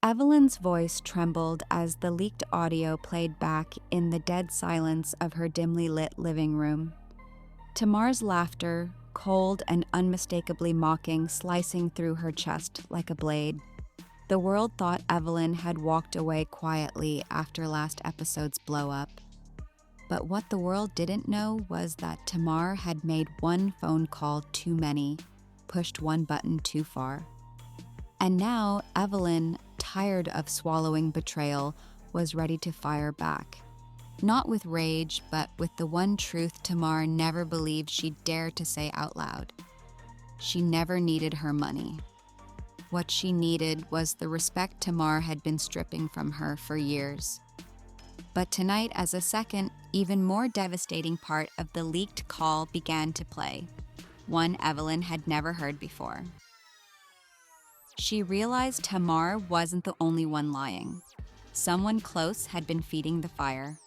Evelyn's voice trembled as the leaked audio played back in the dead silence of her dimly lit living room. Tamar's laughter, cold and unmistakably mocking, slicing through her chest like a blade. The world thought Evelyn had walked away quietly after last episode's blow-up. But what the world didn't know was that Tamar had made one phone call too many, pushed one button too far. And now Evelyn, tired of swallowing betrayal, was ready to fire back. Not with rage, but with the one truth Tamar never believed she'd dare to say out loud. She never needed her money. What she needed was the respect Tamar had been stripping from her for years. But tonight, as a second, even more devastating part of the leaked call began to play, one Evelyn had never heard before. She realized Tamar wasn't the only one lying. Someone close had been feeding the fire.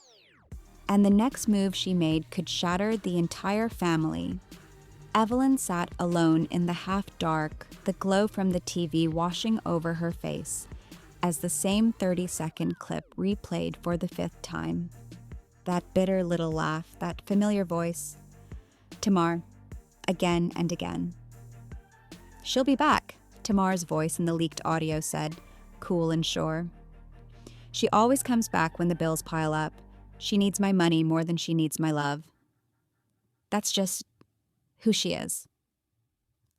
And the next move she made could shatter the entire family. Evelyn sat alone in the half-dark, the glow from the TV washing over her face, as the same 30-second clip replayed for the 5th time. That bitter little laugh, that familiar voice. Tamar, again and again. "She'll be back," Tamar's voice in the leaked audio said, cool and sure. "She always comes back when the bills pile up. She needs my money more than she needs my love. That's just who she is."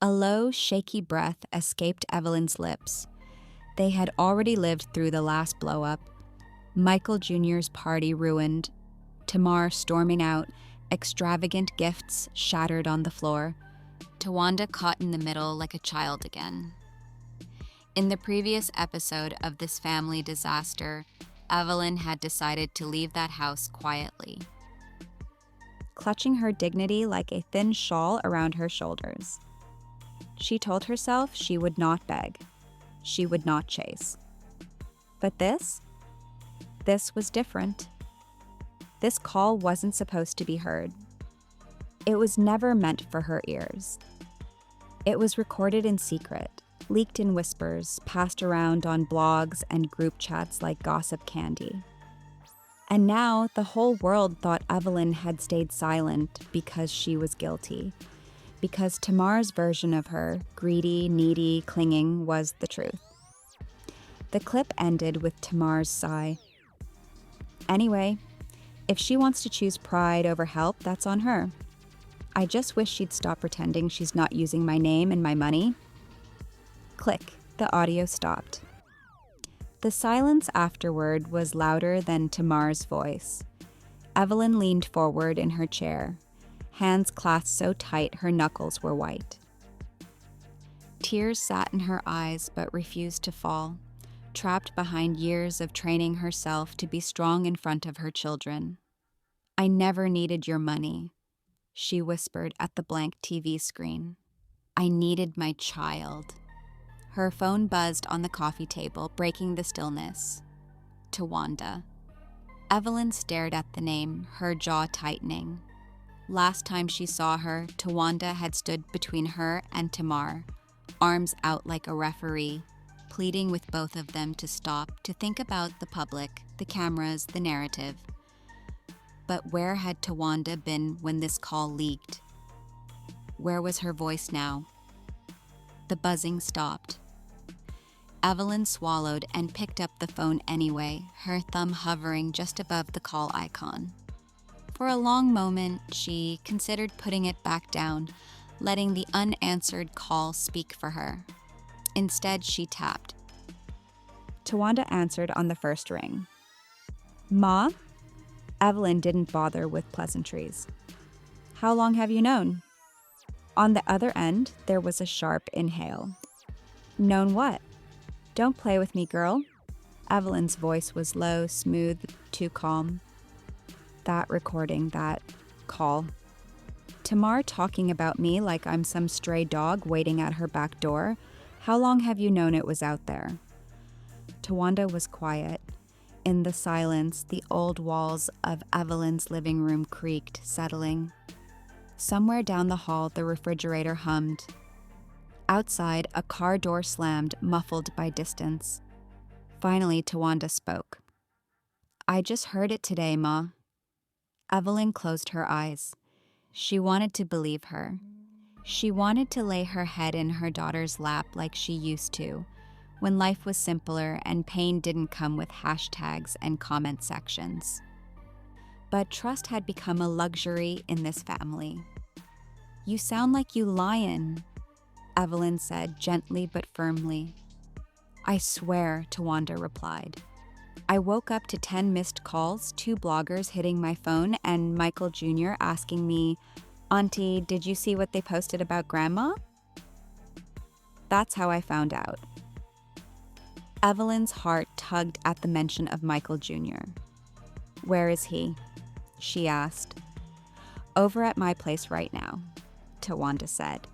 A low, shaky breath escaped Evelyn's lips. They had already lived through the last blow-up. Michael Jr.'s party ruined. Tamar storming out, extravagant gifts shattered on the floor. Towanda caught in the middle like a child again. In the previous episode of this family disaster, Evelyn had decided to leave that house quietly, clutching her dignity like a thin shawl around her shoulders. She told herself she would not beg. She would not chase. But this was different. This call wasn't supposed to be heard. It was never meant for her ears. It was recorded in secret, leaked in whispers, passed around on blogs and group chats like gossip candy. And now the whole world thought Evelyn had stayed silent because she was guilty, because Tamar's version of her, greedy, needy, clinging, was the truth. The clip ended with Tamar's sigh. "Anyway, if she wants to choose pride over help, that's on her. I just wish she'd stop pretending she's not using my name and my money." Click, the audio stopped. The silence afterward was louder than Tamar's voice. Evelyn leaned forward in her chair, hands clasped so tight her knuckles were white. Tears sat in her eyes but refused to fall, trapped behind years of training herself to be strong in front of her children. "I never needed your money," she whispered at the blank TV screen. "I needed my child." Her phone buzzed on the coffee table, breaking the stillness. Towanda. Evelyn stared at the name, her jaw tightening. Last time she saw her, Towanda had stood between her and Tamar, arms out like a referee, pleading with both of them to stop, to think about the public, the cameras, the narrative. But where had Towanda been when this call leaked? Where was her voice now? The buzzing stopped. Evelyn swallowed and picked up the phone anyway, her thumb hovering just above the call icon. For a long moment, she considered putting it back down, letting the unanswered call speak for her. Instead, she tapped. Towanda answered on the first ring. "Ma?" Evelyn didn't bother with pleasantries. "How long have you known?" On the other end, there was a sharp inhale. "Known what?" "Don't play with me, girl." Evelyn's voice was low, smooth, too calm. That recording, that call. Tamar talking about me like I'm some stray dog waiting at her back door. How long have you known it was out there? Towanda was quiet. In the silence, the old walls of Evelyn's living room creaked, settling. Somewhere down the hall, the refrigerator hummed. Outside, a car door slammed, muffled by distance. Finally, Towanda spoke. I just heard it today, Ma. Evelyn closed her eyes. She wanted to believe her. She wanted to lay her head in her daughter's lap like she used to, when life was simpler and pain didn't come with hashtags and comment sections. But trust had become a luxury in this family. You sound like you lying, Evelyn said gently but firmly. I swear, Towanda replied. I woke up to 10 missed calls, 2 bloggers hitting my phone, and Michael Jr. asking me, Auntie, did you see what they posted about Grandma? That's how I found out. Evelyn's heart tugged at the mention of Michael Jr. Where is he? She asked. Over at my place right now, Towanda said.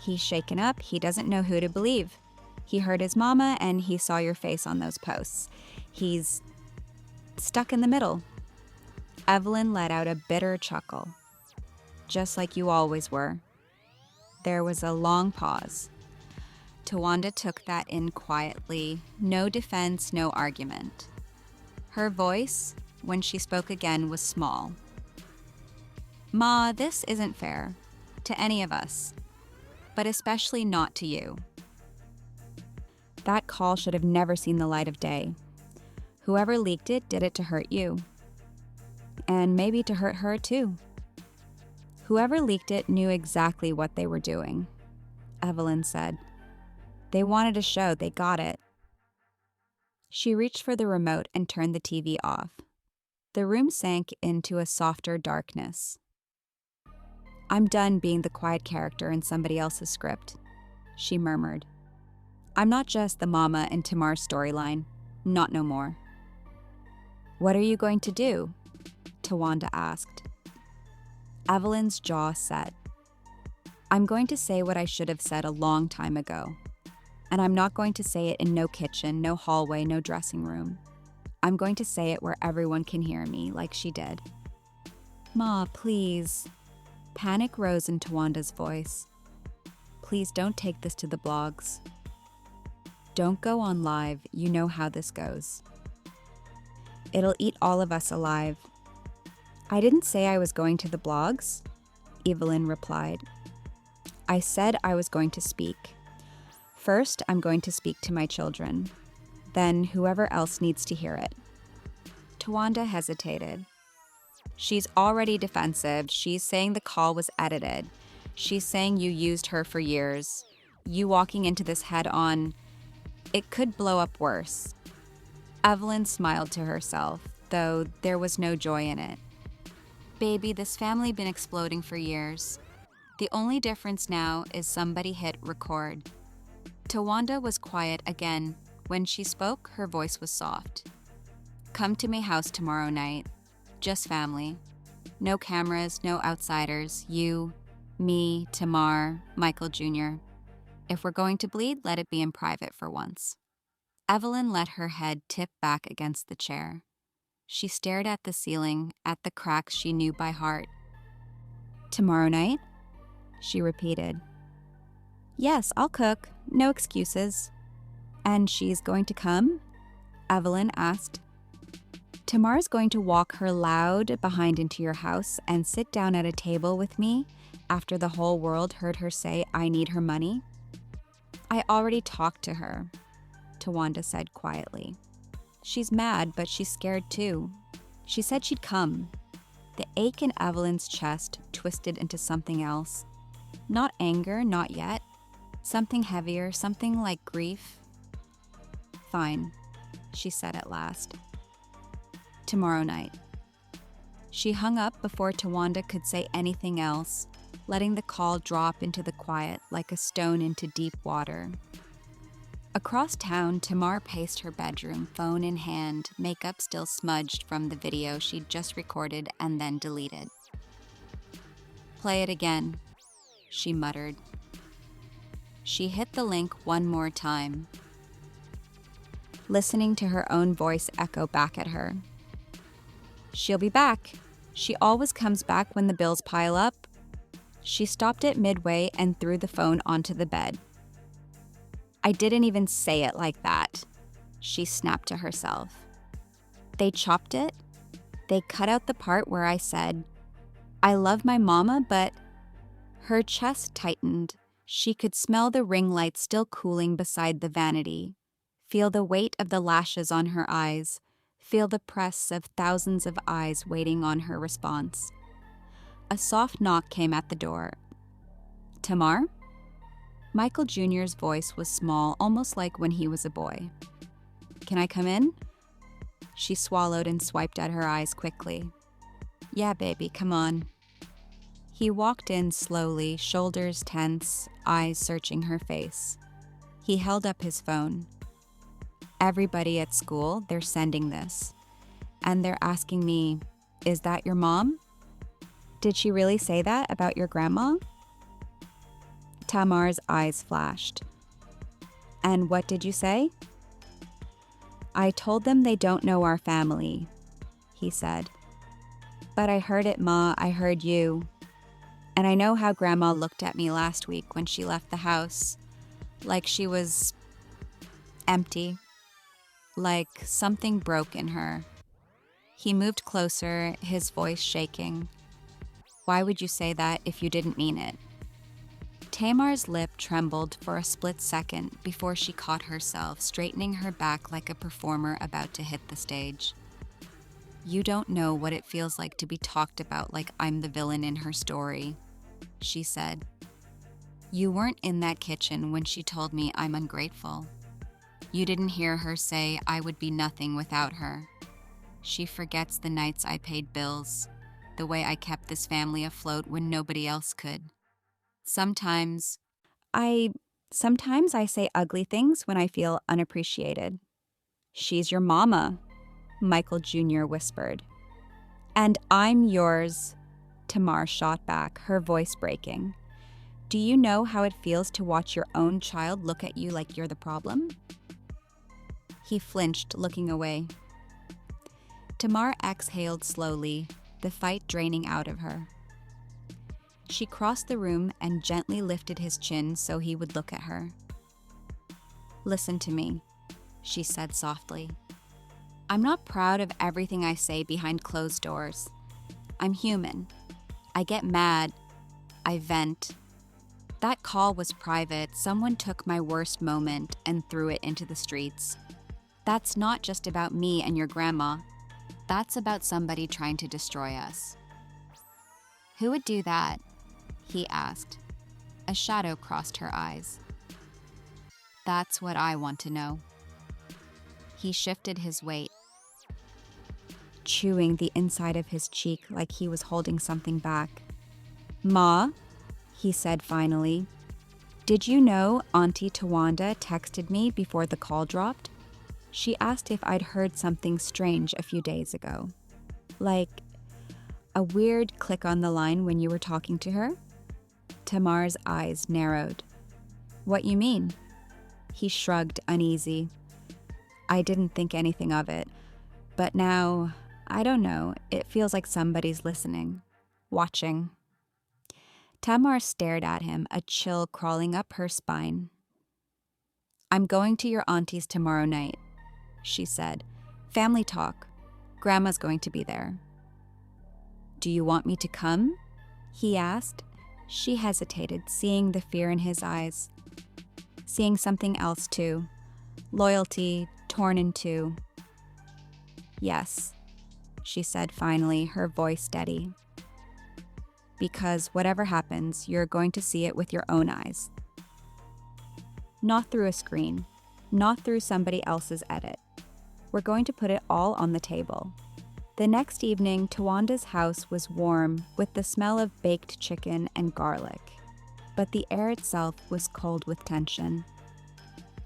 He's shaken up. He doesn't know who to believe. He heard his mama and he saw your face on those posts. He's stuck in the middle. Evelyn let out a bitter chuckle. Just like you always were. There was a long pause. Towanda took that in quietly, no defense, no argument. Her voice, when she spoke again, was small. Ma, this isn't fair to any of us, but especially not to you. That call should have never seen the light of day. Whoever leaked it did it to hurt you. And maybe to hurt her too. Whoever leaked it knew exactly what they were doing, Evelyn said. They wanted a show, they got it. She reached for the remote and turned the TV off. The room sank into a softer darkness. I'm done being the quiet character in somebody else's script, she murmured. I'm not just the mama in Tamar's storyline, not no more. What are you going to do? Towanda asked. Evelyn's jaw set. I'm going to say what I should have said a long time ago. And I'm not going to say it in no kitchen, no hallway, no dressing room. I'm going to say it where everyone can hear me, like she did. Ma, please. Panic rose in Towanda's voice. Please don't take this to the blogs. Don't go on live, you know how this goes. It'll eat all of us alive. I didn't say I was going to the blogs, Evelyn replied. I said I was going to speak. First, I'm going to speak to my children. Then whoever else needs to hear it. Towanda hesitated. She's already defensive. She's saying the call was edited. She's saying you used her for years. You walking into this head on, it could blow up worse. Evelyn smiled to herself, though there was no joy in it. Baby, this family been exploding for years. The only difference now is somebody hit record. Towanda was quiet again. When she spoke, her voice was soft. Come to my house tomorrow night. Just family. No cameras, no outsiders. You, me, Tamar, Michael Jr. If we're going to bleed, let it be in private for once. Evelyn let her head tip back against the chair. She stared at the ceiling, at the cracks she knew by heart. Tomorrow night? She repeated. Yes, I'll cook. No excuses. And she's going to come? Evelyn asked. Tamar's going to walk her loud behind into your house and sit down at a table with me after the whole world heard her say I need her money? I already talked to her, Towanda said quietly. She's mad, but she's scared too. She said she'd come. The ache in Evelyn's chest twisted into something else. Not anger, not yet. Something heavier, something like grief. Fine, she said at last. Tomorrow night. She hung up before Towanda could say anything else, letting the call drop into the quiet like a stone into deep water. Across town, Tamar paced her bedroom, phone in hand, makeup still smudged from the video she'd just recorded and then deleted. Play it again, she muttered. She hit the link one more time, listening to her own voice echo back at her. She'll be back. She always comes back when the bills pile up. She stopped it midway and threw the phone onto the bed. I didn't even say it like that, she snapped to herself. They chopped it? They cut out the part where I said, "I love my mama, but..." Her chest tightened. She could smell the ring light still cooling beside the vanity, feel the weight of the lashes on her eyes, feel the press of thousands of eyes waiting on her response. A soft knock came at the door. "Tamar?" Michael Jr.'s voice was small, almost like when he was a boy. "Can I come in?" She swallowed and swiped at her eyes quickly. "Yeah, baby, come on." He walked in slowly, shoulders tense, eyes searching her face. He held up his phone. "Everybody at school, they're sending this. And they're asking me, 'Is that your mom?' Did she really say that about your grandma?" Tamar's eyes flashed. "And what did you say?" "I told them they don't know our family," he said. "But I heard it, Ma, I heard you. And I know how Grandma looked at me last week when she left the house. Like she was empty. Like something broke in her." He moved closer, his voice shaking. "Why would you say that if you didn't mean it?" Tamar's lip trembled for a split second before she caught herself, straightening her back like a performer about to hit the stage. "You don't know what it feels like to be talked about like I'm the villain in her story," she said. "You weren't in that kitchen when she told me I'm ungrateful. You didn't hear her say I would be nothing without her. She forgets the nights I paid bills, the way I kept this family afloat when nobody else could. Sometimes I say ugly things when I feel unappreciated." "She's your mama," Michael Jr. whispered. "And I'm yours," Tamar shot back, her voice breaking. "Do you know how it feels to watch your own child look at you like you're the problem?" He flinched, looking away. Tamar exhaled slowly, the fight draining out of her. She crossed the room and gently lifted his chin so he would look at her. "Listen to me," she said softly. "I'm not proud of everything I say behind closed doors. I'm human. I get mad. I vent. That call was private. Someone took my worst moment and threw it into the streets. That's not just about me and your grandma. That's about somebody trying to destroy us." "Who would do that?" he asked. A shadow crossed her eyes. "That's what I want to know." He shifted his weight, chewing the inside of his cheek like he was holding something back. "Ma," he said finally, "did you know Auntie Towanda texted me before the call dropped? She asked if I'd heard something strange a few days ago. Like a weird click on the line when you were talking to her?" Tamar's eyes narrowed. "What you mean?" He shrugged, uneasy. "I didn't think anything of it. But now, I don't know, it feels like somebody's listening, watching." Tamar stared at him, a chill crawling up her spine. "I'm going to your auntie's tomorrow night," she said. "Family talk. Grandma's going to be there." "Do you want me to come?" he asked. She hesitated, seeing the fear in his eyes. Seeing something else, too. Loyalty, torn in two. "Yes," she said finally, her voice steady. "Because whatever happens, you're going to see it with your own eyes. Not through a screen, not through somebody else's edit. We're going to put it all on the table." The next evening, Towanda's house was warm with the smell of baked chicken and garlic, but the air itself was cold with tension.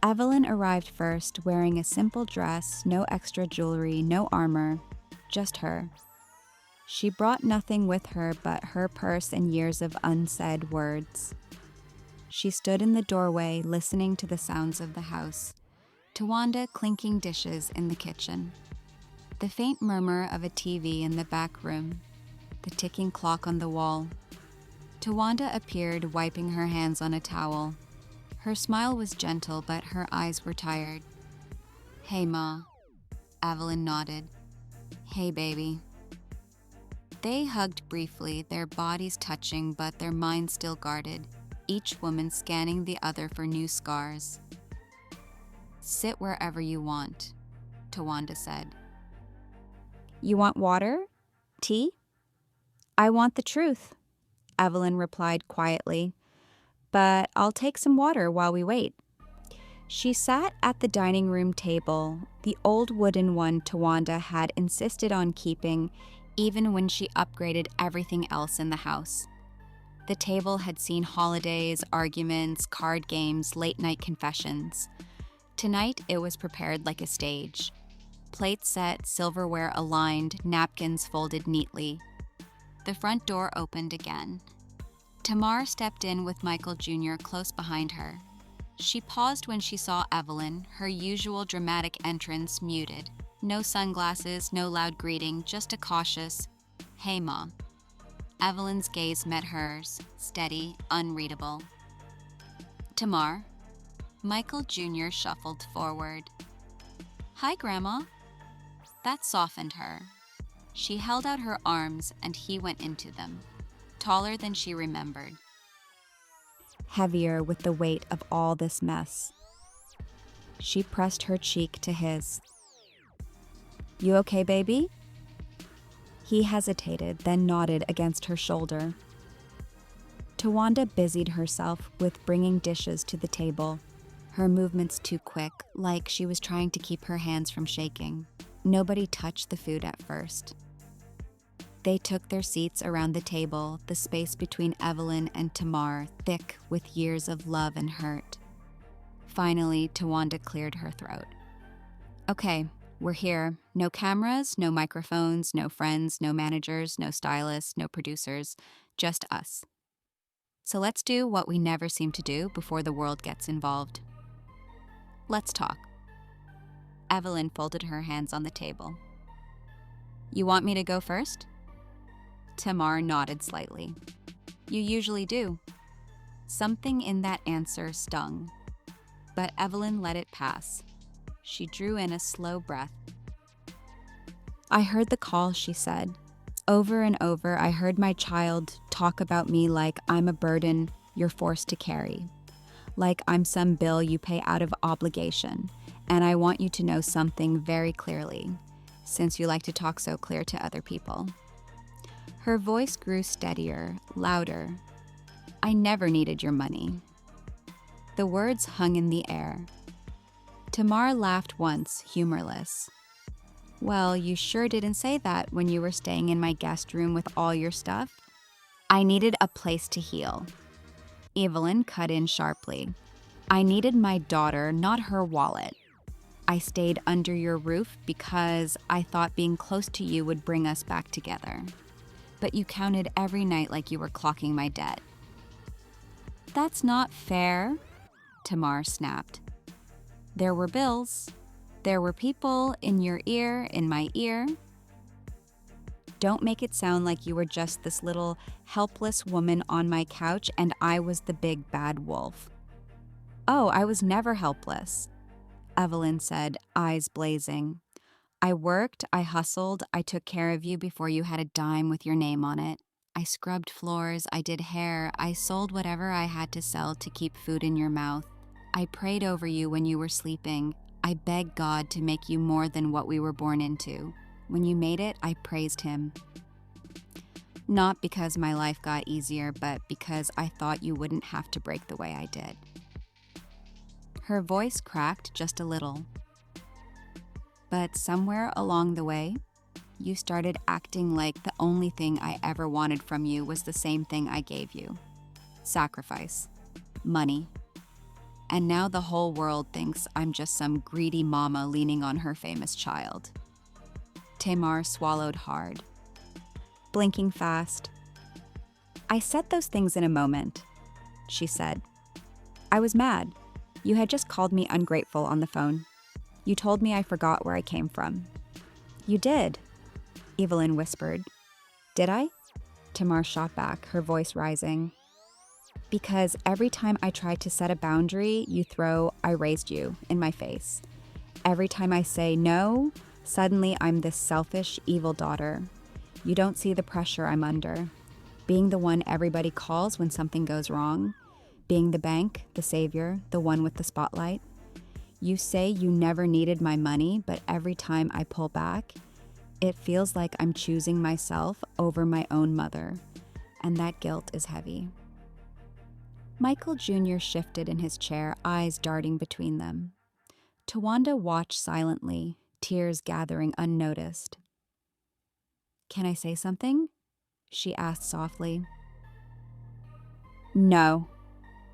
Evelyn arrived first, wearing a simple dress, no extra jewelry, no armor, just her. She brought nothing with her but her purse and years of unsaid words. She stood in the doorway, listening to the sounds of the house, Towanda clinking dishes in the kitchen. The faint murmur of a TV in the back room, the ticking clock on the wall. Towanda appeared, wiping her hands on a towel. Her smile was gentle, but her eyes were tired. Hey, Ma. Evelyn nodded. Hey, baby. They hugged briefly, their bodies touching but their minds still guarded, each woman scanning the other for new scars. Sit wherever you want, Towanda said. You want water? Tea? I want the truth, Evelyn replied quietly, but I'll take some water while we wait. She sat at the dining room table, the old wooden one Towanda had insisted on keeping even when she upgraded everything else in the house. The table had seen holidays, arguments, card games, late-night confessions. Tonight, it was prepared like a stage. Plates set, silverware aligned, napkins folded neatly. The front door opened again. Tamar stepped in with Michael Jr. close behind her. She paused when she saw Evelyn, her usual dramatic entrance muted. No sunglasses, no loud greeting, just a cautious, "Hey, Mom." Evelyn's gaze met hers, steady, unreadable. Tamar. Michael Jr. shuffled forward. Hi, Grandma. That softened her. She held out her arms and he went into them, taller than she remembered. Heavier with the weight of all this mess. She pressed her cheek to his. You okay, baby? He hesitated, then nodded against her shoulder. Towanda busied herself with bringing dishes to the table, her movements too quick, like she was trying to keep her hands from shaking. Nobody touched the food at first. They took their seats around the table, the space between Evelyn and Tamar thick with years of love and hurt. Finally, Towanda cleared her throat. Okay, we're here. No cameras, no microphones, no friends, no managers, no stylists, no producers, just us. So let's do what we never seem to do before the world gets involved. Let's talk. Evelyn folded her hands on the table. You want me to go first? Tamar nodded slightly. You usually do. Something in that answer stung. But Evelyn let it pass. She drew in a slow breath. I heard the call, she said. Over and over, I heard my child talk about me like I'm a burden you're forced to carry. Like I'm some bill you pay out of obligation. And I want you to know something very clearly, since you like to talk so clear to other people. Her voice grew steadier, louder. I never needed your money. The words hung in the air. Tamar laughed once, humorless. Well, you sure didn't say that when you were staying in my guest room with all your stuff. I needed a place to heal. Evelyn cut in sharply. I needed my daughter, not her wallet. I stayed under your roof because I thought being close to you would bring us back together. But you counted every night like you were clocking my debt. That's not fair, Tamar snapped. There were bills. There were people in your ear, in my ear. Don't make it sound like you were just this little helpless woman on my couch and I was the big bad wolf. Oh, I was never helpless, Evelyn said, eyes blazing. I worked, I hustled, I took care of you before you had a dime with your name on it. I scrubbed floors, I did hair, I sold whatever I had to sell to keep food in your mouth. I prayed over you when you were sleeping. I begged God to make you more than what we were born into. When you made it, I praised him. Not because my life got easier, but because I thought you wouldn't have to break the way I did. Her voice cracked just a little. But somewhere along the way, you started acting like the only thing I ever wanted from you was the same thing I gave you. Sacrifice. Money. And now the whole world thinks I'm just some greedy mama leaning on her famous child. Tamar swallowed hard, blinking fast. I said those things in a moment, she said. I was mad. You had just called me ungrateful on the phone. You told me I forgot where I came from. You did, Evelyn whispered. Did I? Tamar shot back, her voice rising. Because every time I tried to set a boundary, you throw, I raised you, in my face. Every time I say no, suddenly I'm this selfish, evil daughter. You don't see the pressure I'm under. Being the one everybody calls when something goes wrong. Being the bank, the savior, the one with the spotlight. You say you never needed my money, but every time I pull back, it feels like I'm choosing myself over my own mother, and that guilt is heavy. Michael Jr. shifted in his chair, eyes darting between them. Towanda watched silently, tears gathering unnoticed. "Can I say something?" she asked softly. "No,"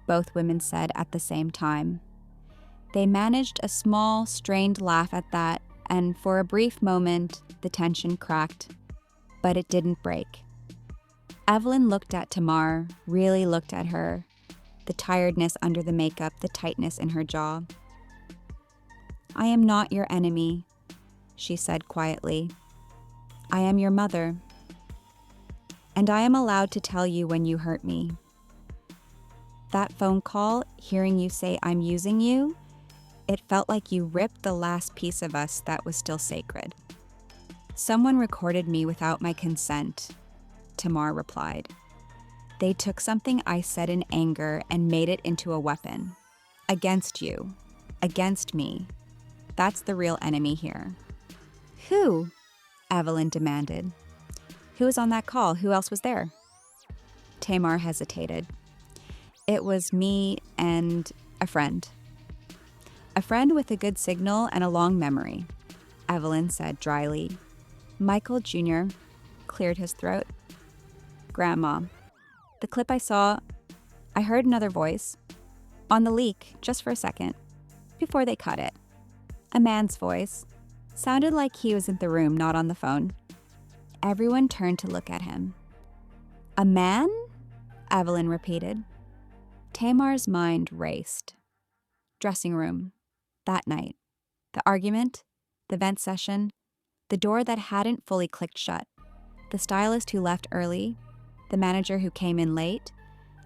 both women said at the same time. They managed a small, strained laugh at that, and for a brief moment, the tension cracked. But it didn't break. Evelyn looked at Tamar, really looked at her, the tiredness under the makeup, the tightness in her jaw. "I am not your enemy," she said quietly. "I am your mother. And I am allowed to tell you when you hurt me. That phone call, hearing you say I'm using you, it felt like you ripped the last piece of us that was still sacred." "Someone recorded me without my consent," Tamar replied. "They took something I said in anger and made it into a weapon. Against you. Against me. That's the real enemy here." "Who?" Evelyn demanded. "Who was on that call? Who else was there?" Tamar hesitated. "It was me and a friend." "A friend with a good signal and a long memory," Evelyn said dryly. Michael Jr. cleared his throat. "Grandma. The clip I saw, I heard another voice. On the leak, just for a second, before they cut it. A man's voice. Sounded like he was in the room, not on the phone." Everyone turned to look at him. "A man?" Evelyn repeated. Tamar's mind raced. Dressing room. That night. The argument. The vent session. The door that hadn't fully clicked shut. The stylist who left early. The manager who came in late.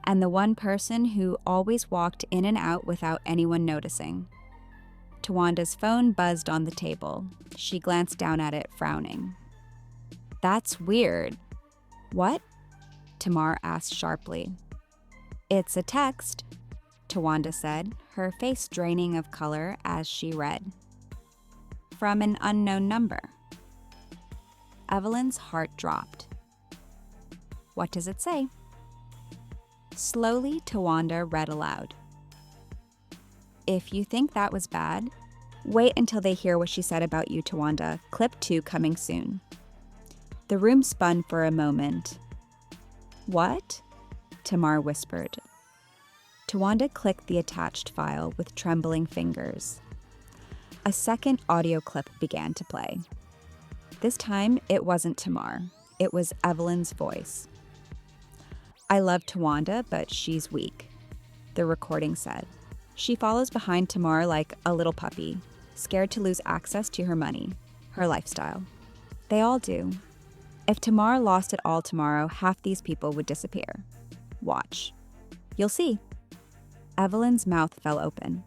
And the one person who always walked in and out without anyone noticing. Towanda's phone buzzed on the table. She glanced down at it, frowning. "That's weird." "What?" Tamar asked sharply. "It's a text," Towanda said, her face draining of color as she read. "From an unknown number." Evelyn's heart dropped. "What does it say?" Slowly, Towanda read aloud. "If you think that was bad, wait until they hear what she said about you, Towanda. Clip 2 coming soon." The room spun for a moment. "What?" Tamar whispered. Towanda clicked the attached file with trembling fingers. A second audio clip began to play. This time, it wasn't Tamar. It was Evelyn's voice. "I love Towanda, but she's weak," the recording said. "She follows behind Tamar like a little puppy, scared to lose access to her money, her lifestyle. They all do. If Tamar lost it all tomorrow, half these people would disappear. Watch. You'll see." Evelyn's mouth fell open.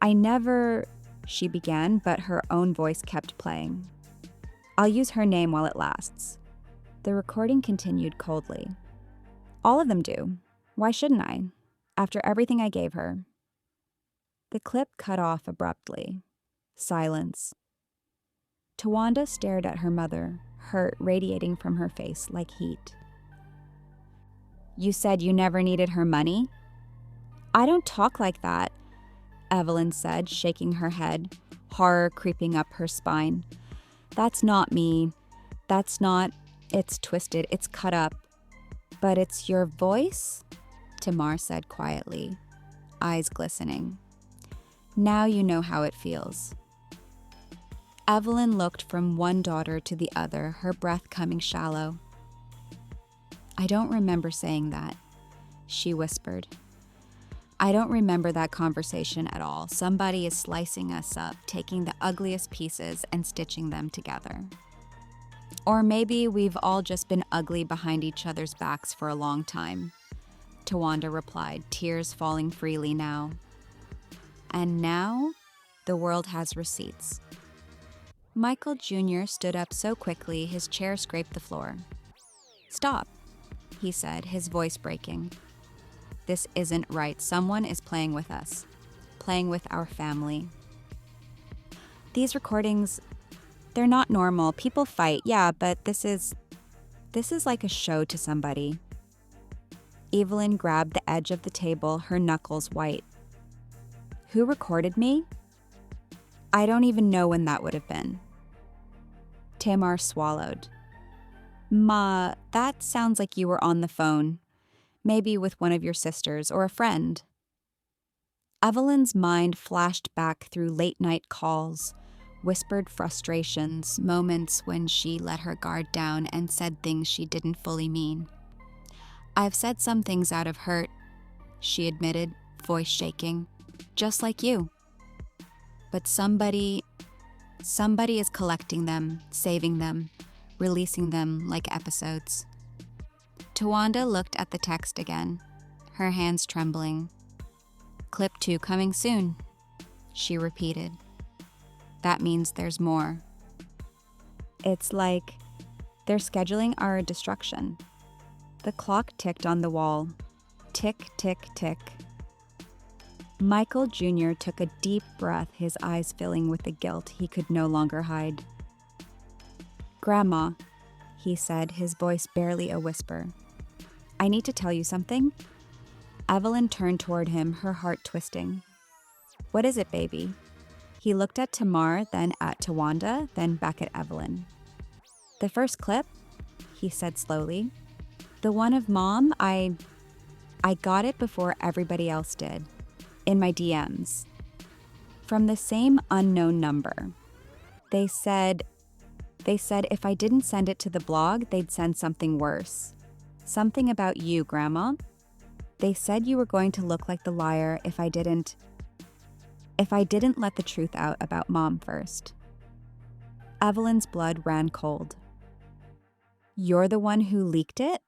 "I never," she began, but her own voice kept playing. "I'll use her name while it lasts." The recording continued coldly. "All of them do. Why shouldn't I? After everything I gave her." The clip cut off abruptly. Silence. Towanda stared at her mother, hurt radiating from her face like heat. "You said you never needed her money?" "I don't talk like that," Evelyn said, shaking her head, horror creeping up her spine. "That's not me. That's not. It's twisted. It's cut up. But it's your voice?" Tamar said quietly, eyes glistening. "Now you know how it feels." Evelyn looked from one daughter to the other, her breath coming shallow. "I don't remember saying that," she whispered. "I don't remember that conversation at all. Somebody is slicing us up, taking the ugliest pieces and stitching them together. Or maybe we've all just been ugly behind each other's backs for a long time," Towanda replied, tears falling freely now. "And now, The world has receipts. Michael Jr. stood up so quickly his chair scraped the floor. "Stop," he said, his voice breaking. "This isn't right. Someone is playing with us. Playing with our family. These recordings, they're not normal. People fight, yeah, but this is like a show to somebody." Evelyn grabbed the edge of the table, her knuckles white. "Who recorded me? I don't even know when that would have been." Tamar swallowed. "Ma, that sounds like you were on the phone. Maybe with one of your sisters or a friend." Evelyn's mind flashed back through late-night calls, whispered frustrations, moments when she let her guard down and said things she didn't fully mean. "I've said some things out of hurt," she admitted, voice shaking, "just like you. But somebody is collecting them, saving them, releasing them like episodes." Towanda looked at the text again, her hands trembling. "Clip 2 coming soon," she repeated. "That means there's more." It's like they're scheduling our destruction. The clock ticked on the wall. Tick, tick, tick. Michael Jr. took a deep breath, his eyes filling with the guilt he could no longer hide. "Grandma," he said, his voice barely a whisper. "I need to tell you something." Evelyn turned toward him, her heart twisting. "What is it, baby?" He looked at Tamar, then at Towanda, then back at Evelyn. "The first clip," he said slowly. "The one of Mom, I got it before everybody else did. In my DMs. From the same unknown number. They said if I didn't send it to the blog, they'd send something worse. Something about you, Grandma. They said you were going to look like the liar if I didn't let the truth out about Mom first." Evelyn's blood ran cold. "You're the one who leaked it?"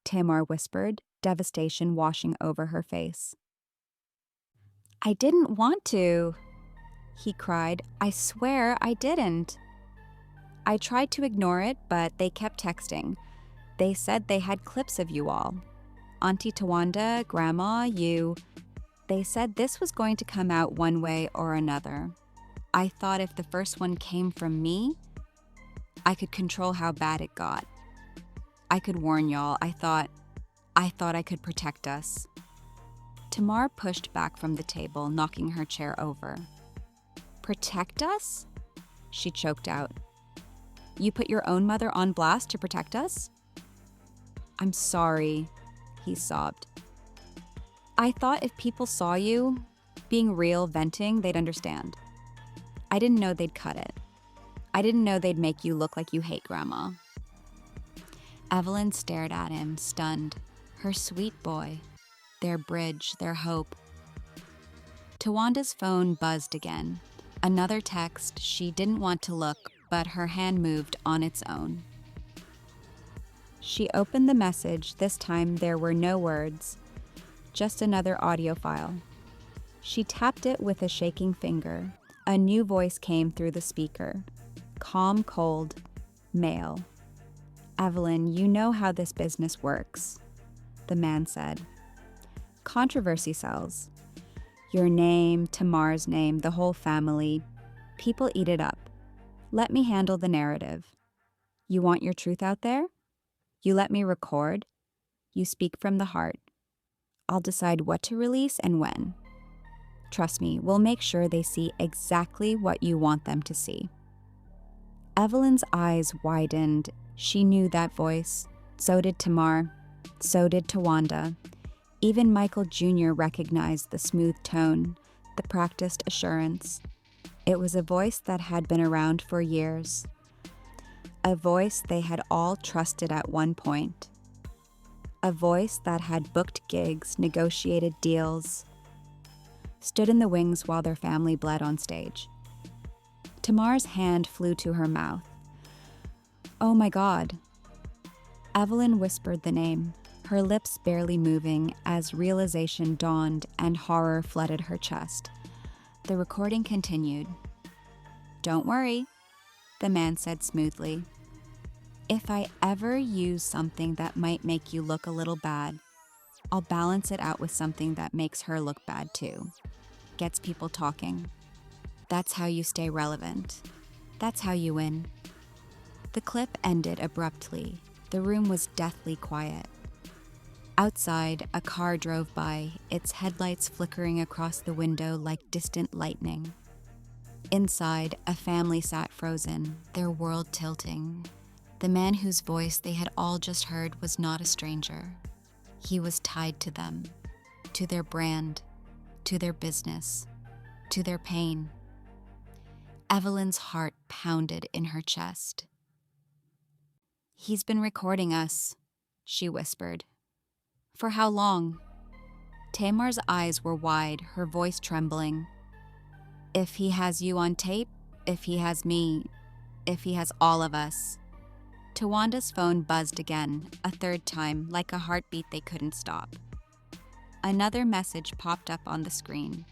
Tamar whispered, devastation washing over her face. "I didn't want to," he cried. "I swear I didn't. I tried to ignore it, but they kept texting. They said they had clips of you all. Auntie Towanda, Grandma, you. They said this was going to come out one way or another. I thought if the first one came from me, I could control how bad it got. I could warn y'all. I thought I could protect us." Tamar pushed back from the table, knocking her chair over. "Protect us?" she choked out. "You put your own mother on blast to protect us?" "I'm sorry," he sobbed. "I thought if people saw you, being real, venting, they'd understand. I didn't know they'd cut it. I didn't know they'd make you look like you hate Grandma." Evelyn stared at him, stunned. Her sweet boy. Their bridge, their hope. Tawanda's phone buzzed again. Another text. She didn't want to look, but her hand moved on its own. She opened the message. This time there were no words, just another audio file. She tapped it with a shaking finger. A new voice came through the speaker. Calm, cold, male. "Evelyn, you know how this business works," the man said. "Controversy sells. Your name, Tamar's name, the whole family. People eat it up. Let me handle the narrative. You want your truth out there? You let me record. You speak from the heart. I'll decide what to release and when. Trust me, we'll make sure they see exactly what you want them to see." Evelyn's eyes widened. She knew that voice. So did Tamar. So did Towanda. Even Michael Jr. recognized the smooth tone, the practiced assurance. It was a voice that had been around for years. A voice they had all trusted at one point. A voice that had booked gigs, negotiated deals, stood in the wings while their family bled on stage. Tamar's hand flew to her mouth. "Oh my God." Evelyn whispered the name, her lips barely moving as realization dawned and horror flooded her chest. The recording continued. "Don't worry," the man said smoothly. "If I ever use something that might make you look a little bad, I'll balance it out with something that makes her look bad too. Gets people talking. That's how you stay relevant. That's how you win." The clip ended abruptly. The room was deathly quiet. Outside, a car drove by, its headlights flickering across the window like distant lightning. Inside, a family sat frozen, their world tilting. The man whose voice they had all just heard was not a stranger. He was tied to them, to their brand, to their business, to their pain. Evelyn's heart pounded in her chest. "He's been recording us," she whispered. "For how long?" Tamar's eyes were wide, her voice trembling. "If he has you on tape, if he has me, if he has all of us." Towanda's phone buzzed again, a third time, like a heartbeat they couldn't stop. Another message popped up on the screen.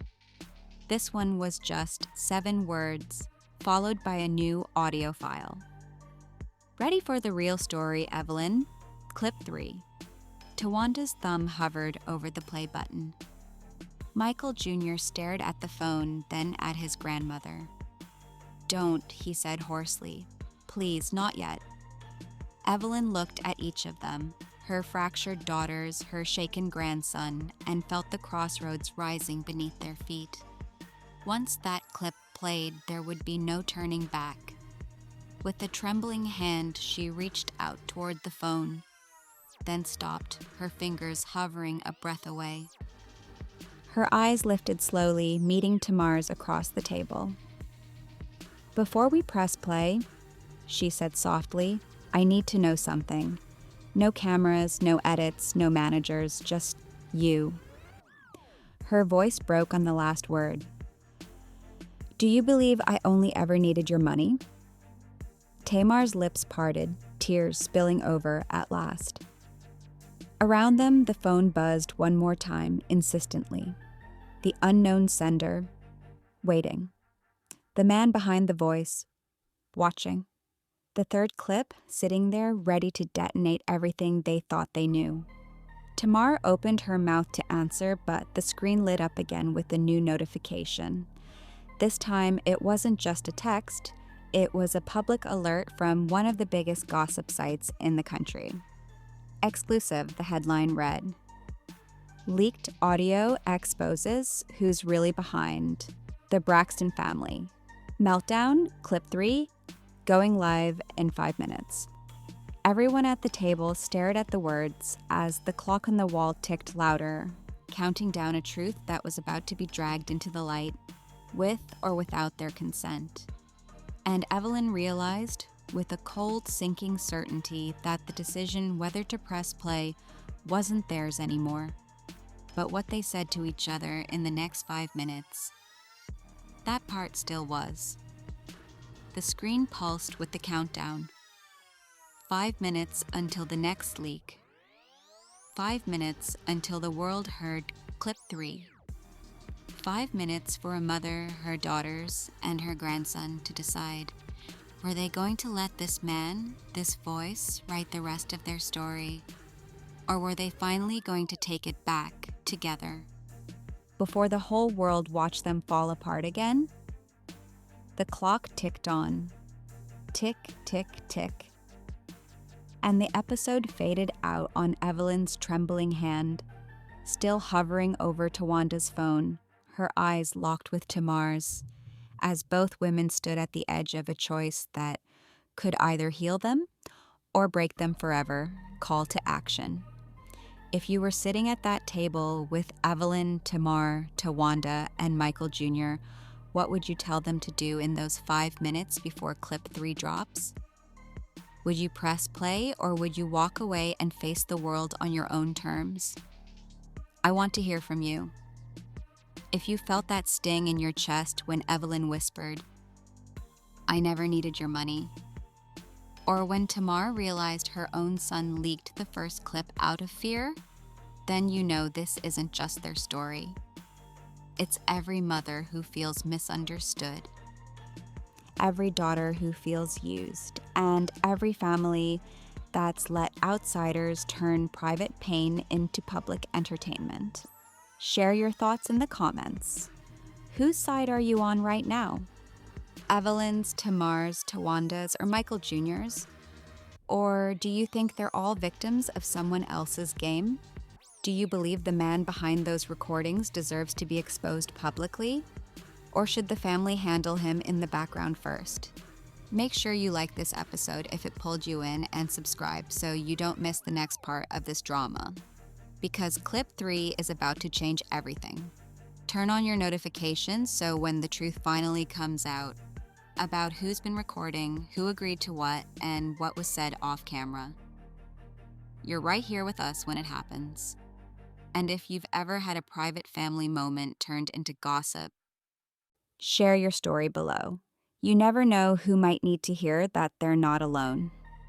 This one was just 7 words, followed by a new audio file. "Ready for the real story, Evelyn. Clip 3. Towanda's thumb hovered over the play button. Michael Jr. stared at the phone, then at his grandmother. "Don't," he said hoarsely. "Please, not yet." Evelyn looked at each of them, her fractured daughters, her shaken grandson, and felt the crossroads rising beneath their feet. Once that clip played, there would be no turning back. With a trembling hand, she reached out toward the phone, then stopped, her fingers hovering a breath away. Her eyes lifted slowly, meeting Tamar's across the table. "Before we press play," she said softly, "I need to know something. No cameras, no edits, no managers, just you." Her voice broke on the last word. "Do you believe I only ever needed your money?" Tamar's lips parted, tears spilling over at last. Around them, the phone buzzed one more time, insistently. The unknown sender, waiting. The man behind the voice, watching. The third clip, sitting there, ready to detonate everything they thought they knew. Tamar opened her mouth to answer, but the screen lit up again with a new notification. This time, it wasn't just a text. It was a public alert from one of the biggest gossip sites in the country. Exclusive, the headline read. "Leaked audio exposes who's really behind. The Braxton family. Meltdown, clip 3, going live in 5 minutes." Everyone at the table stared at the words as the clock on the wall ticked louder, counting down a truth that was about to be dragged into the light, with or without their consent. And Evelyn realized, with a cold, sinking certainty, that the decision whether to press play wasn't theirs anymore, but what they said to each other in the next 5 minutes. That part still was. The screen pulsed with the countdown. 5 minutes until the next leak. 5 minutes until the world heard clip 3. 5 minutes for a mother, her daughters, and her grandson to decide. Were they going to let this man, this voice, write the rest of their story? Or were they finally going to take it back, together? Before the whole world watched them fall apart again? The clock ticked on. Tick, tick, tick. And the episode faded out on Evelyn's trembling hand, still hovering over Towanda's phone, her eyes locked with Tamar's, as both women stood at the edge of a choice that could either heal them or break them forever. Call to action. If you were sitting at that table with Evelyn, Tamar, Towanda, and Michael Jr., what would you tell them to do in those 5 minutes before clip 3 drops? Would you press play, or would you walk away and face the world on your own terms? I want to hear from you. If you felt that sting in your chest when Evelyn whispered, "I never needed your money," or when Tamar realized her own son leaked the first clip out of fear, then you know this isn't just their story. It's every mother who feels misunderstood, every daughter who feels used, and every family that's let outsiders turn private pain into public entertainment. Share your thoughts in the comments. Whose side are you on right now? Evelyn's, Tamar's, Towanda's, or Michael Jr.'s? Or do you think they're all victims of someone else's game? Do you believe the man behind those recordings deserves to be exposed publicly? Or should the family handle him in the background first? Make sure you like this episode if it pulled you in and subscribe so you don't miss the next part of this drama. Because clip 3 is about to change everything. Turn on your notifications so when the truth finally comes out about who's been recording, who agreed to what, and what was said off camera. You're right here with us when it happens. And if you've ever had a private family moment turned into gossip, share your story below. You never know who might need to hear that they're not alone.